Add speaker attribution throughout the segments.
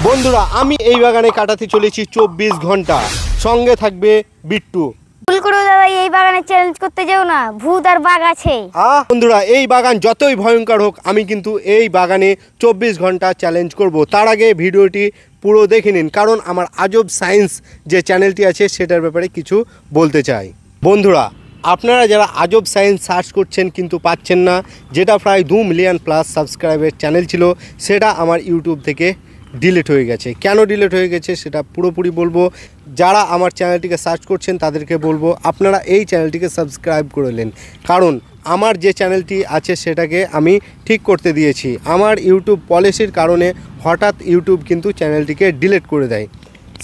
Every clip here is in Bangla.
Speaker 1: বন্ধুরা আমি এই বাগানে কাটাতে চলেছি 24 ঘন্টা, সঙ্গে থাকবে বিট্টু।
Speaker 2: ভুল করে দাদা এই বাগানে চ্যালেঞ্জ করতে যাও না, ভূত আর বাঘ আছে।
Speaker 1: বন্ধুরা এই বাগান যতই ভয়ঙ্কর হোক আমি কিন্তু এই বাগানে 24 ঘন্টা চ্যালেঞ্জ করব। তার আগে ভিডিওটি পুরো দেখে নিন, কারণ আমার আজব সায়েন্স যে চ্যানেলটি আছে সেটার ব্যাপারে কিছু বলতে চাই। বন্ধুরা আপনারা যারা আজব সায়েন্স সার্চ করছেন কিন্তু পাচ্ছেন না, যেটা প্রায় 2 মিলিয়ন প্লাস সাবস্ক্রাইবের চ্যানেল ছিল, সেটা আমার ইউটিউব থেকে ডিলিট হয়ে গেছে। কেন ডিলিট হয়ে গেছে সেটা পুরোপুরি বলবো। যারা আমার চ্যানেলটিকে সার্চ করছেন তাদেরকে বলবো আপনারা এই চ্যানেলটিকে সাবস্ক্রাইব করে নেন, কারণ আমার যে চ্যানেলটি আছে সেটাকে আমি ঠিক করতে দিয়েছি। আমার ইউটিউব পলিসির কারণে হঠাৎ ইউটিউব কিন্তু চ্যানেলটিকে ডিলিট করে দেয়।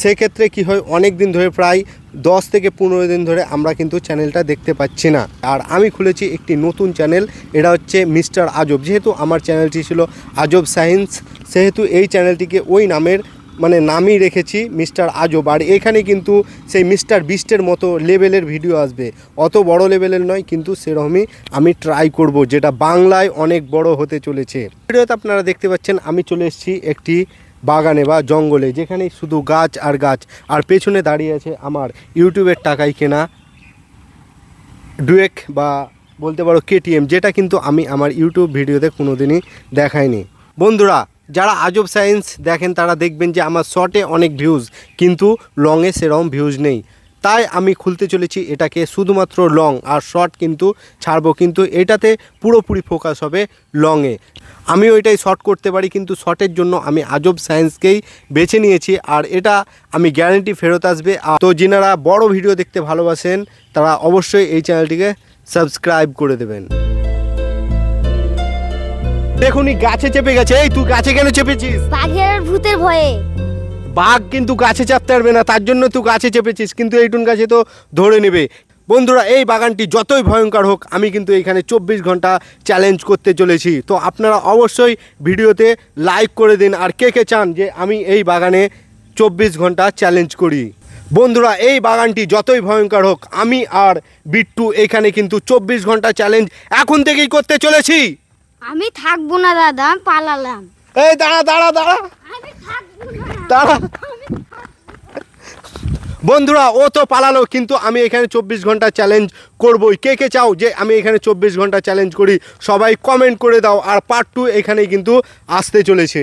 Speaker 1: সেক্ষেত্রে কি হয়, অনেক দিন ধরে প্রায় 10 থেকে 15 দিন ধরে আমরা কিন্তু চ্যানেলটা দেখতে পাচ্ছি না। আর আমি খুলেছি একটি নতুন চ্যানেল, এটা হচ্ছে মিস্টার আজব। যেহেতু আমার চ্যানেলটি ছিল আজব সায়েন্স, সেহেতু এই চ্যানেলটিকে ওই নামই রেখেছি মিস্টার আজব। আর এখানে কিন্তু সেই মিস্টার বিস্টের মতো লেভেলের ভিডিও আসবে, অত বড় লেভেলের নয়, কিন্তু সেরকমই আমি ট্রাই করব, যেটা বাংলায় অনেক বড় হতে চলেছে। ভিডিওতে আপনারা দেখতে পাচ্ছেন আমি চলে এসেছি একটি বাগানে বা জঙ্গলে, যেখানে শুধু গাছ আর গাছ, আর পেছনে দাঁড়িয়ে আছে আমার ইউটিউবের টাকায় কেনা ডুয়েক বা বলতে পারো কেটিএম, যেটা কিন্তু আমি আমার ইউটিউব ভিডিওতে কোনোদিনই দেখাইনি। বন্ধুরা যারা আজব সায়েন্স দেখেন তারা দেখবেন যে আমার শর্টে অনেক ভিউজ, কিন্তু লংয়ে সেরকম ভিউজ নেই। তাই আমি খুলতে চলেছি এটাকে শুধুমাত্র লং, আর শর্ট কিন্তু ছাড়বো, কিন্তু এটাতে পুরোপুরি ফোকাস হবে লংয়ে। আমি ওইটাই শর্ট করতে পারি, কিন্তু শর্টের জন্য আমি আজব সায়েন্সকেই বেছে নিয়েছি, আর এটা আমি গ্যারান্টি ফেরত আসবে। তো যিনারা বড় ভিডিও দেখতে ভালোবাসেন তারা অবশ্যই এই চ্যানেলটিকে সাবস্ক্রাইব করে দেবেন। দেখুনি গাছে চেপে গেছে। এই তুই গাছে কেন চেপেছিস?
Speaker 2: বাঘের আর ভূতের ভয়ে।
Speaker 1: বাঘ কিন্তু গাছে চাপতে পারবে না, তার জন্য তুই গাছে চেপেছিস, কিন্তু এইটুন গাছে তো ধরে নেবে। বন্ধুরা এই বাগানটি যতই ভয়ঙ্কর হোক আমি কিন্তু এখানে 24 ঘন্টা চ্যালেঞ্জ করতে চলেছি। তো আপনারা অবশ্যই ভিডিওতে লাইক করে দিন, আর কে কে চান যে আমি এই বাগানে 24 ঘন্টা চ্যালেঞ্জ করি। বন্ধুরা এই বাগানটি যতই ভয়ঙ্কর হোক আমি আর বিট্টু এখানে কিন্তু 24 ঘন্টা চ্যালেঞ্জ এখন থেকেই করতে চলেছি।
Speaker 2: আমি থাকবো না দাদা, আমি পালালাম।
Speaker 1: এই দাঁড়া দাঁড়া দাঁড়া
Speaker 2: আমি থাকবো না
Speaker 1: দাঁড়া। বন্ধুরা ও তো পালালো, কিন্তু আমি এখানে 24 ঘন্টা চ্যালেঞ্জ করবই। কে কে চাও যে আমি এখানে 24 ঘন্টা চ্যালেঞ্জ করি সবাই কমেন্ট করে দাও। আর পার্ট 2 এখানেই কিন্তু আসতে চলেছে।